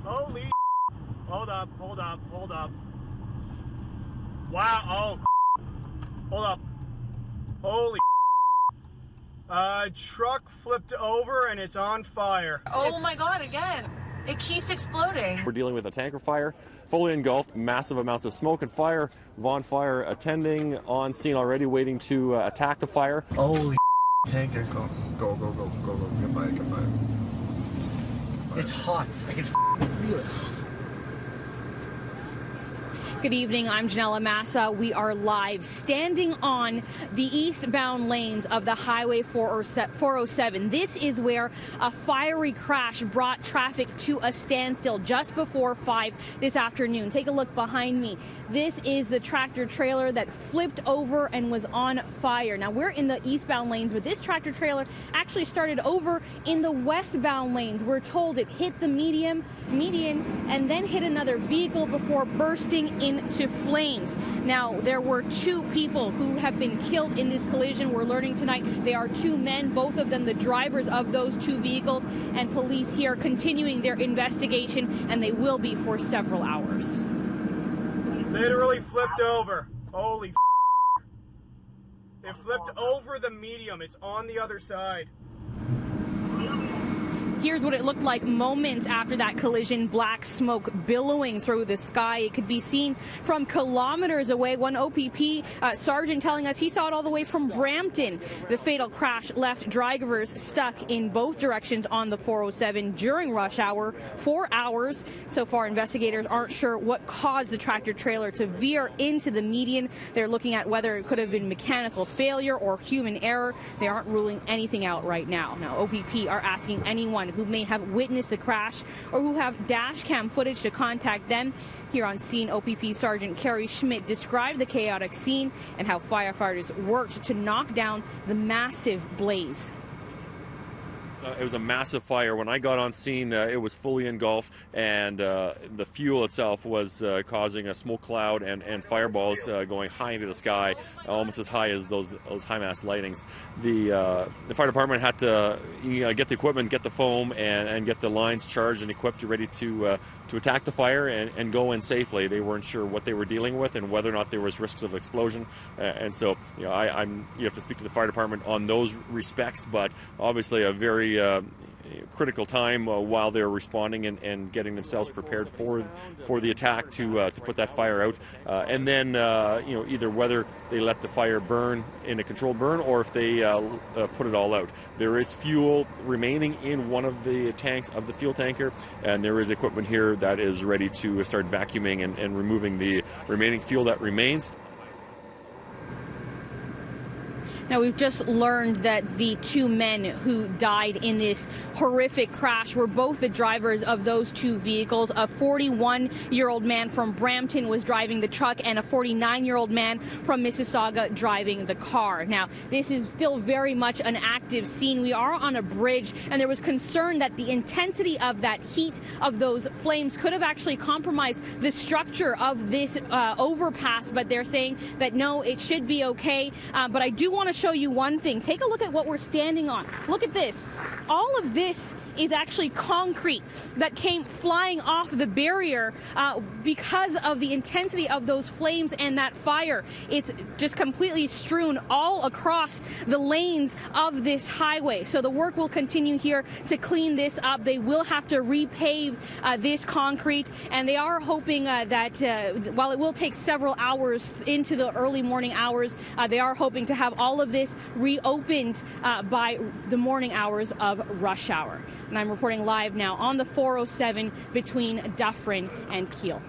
Holy hold up. Wow, oh, hold up. Holy truck flipped over and it's on fire. Oh my God, again. It keeps exploding. We're dealing with a tanker fire, fully engulfed, massive amounts of smoke and fire. Vaughn Fire attending on scene already, waiting to attack the fire. Holy tanker. Go. Get by it. It's hot. I can feel it. Good evening, I'm Janella Massa. We are live standing on the eastbound lanes of the Highway 407. This is where a fiery crash brought traffic to a standstill just before 5 this afternoon. Take a look behind me. This is the tractor trailer that flipped over and was on fire. Now, we're in the eastbound lanes, but this tractor trailer actually started over in the westbound lanes. We're told it hit the median and then hit another vehicle before bursting into flames. Now, there were 2 people who have been killed in this collision. We're learning tonight they are 2 men, both of them the drivers of those 2 vehicles, and police here continuing their investigation, and they will be for several hours. Literally flipped over. Holy it flipped over the medium. It's on the other side. Here's what it looked like moments after that collision. Black smoke billowing through the sky. It could be seen from kilometers away. One OPP sergeant telling us he saw it all the way from Brampton. The fatal crash left drivers stuck in both directions on the 407 during rush hour. 4 hours. So far, investigators aren't sure what caused the tractor trailer to veer into the median. They're looking at whether it could have been mechanical failure or human error. They aren't ruling anything out right now. Now, OPP are asking anyone who may have witnessed the crash or who have dash cam footage to contact them. Here on scene, OPP Sergeant Carrie Schmidt described the chaotic scene and how firefighters worked to knock down the massive blaze. It was a massive fire. When I got on scene, it was fully engulfed, and the fuel itself was causing a smoke cloud and fireballs going high into the sky, almost as high as those high-mast lightings. The fire department had to get the equipment, get the foam, and get the lines charged and equipped, ready to attack the fire and go in safely. They weren't sure what they were dealing with and whether or not there was risks of explosion, and so you have to speak to the fire department on those respects. But obviously, a very critical time while they're responding and getting themselves prepared for the attack to put that fire out, and then either whether they let the fire burn in a controlled burn or if they put it all out. There is fuel remaining in one of the tanks of the fuel tanker, and there is equipment here that is ready to start vacuuming and removing the remaining fuel that remains. Now, we've just learned that the 2 men who died in this horrific crash were both the drivers of those 2 vehicles. A 41-year-old man from Brampton was driving the truck, and a 49-year-old man from Mississauga driving the car. Now, this is still very much an active scene. We are on a bridge, and there was concern that the intensity of that heat of those flames could have actually compromised the structure of this overpass, but they're saying that no, it should be okay. But I do want to show you one thing. Take a look at what we're standing on. Look at this. All of this is actually concrete that came flying off the barrier because of the intensity of those flames and that fire. It's just completely strewn all across the lanes of this highway. So the work will continue here to clean this up. They will have to repave this concrete, and they are hoping that while it will take several hours into the early morning hours, they are hoping to have all of this reopened by the morning hours of rush hour. And I'm reporting live now on the 407 between Dufferin and Kiel.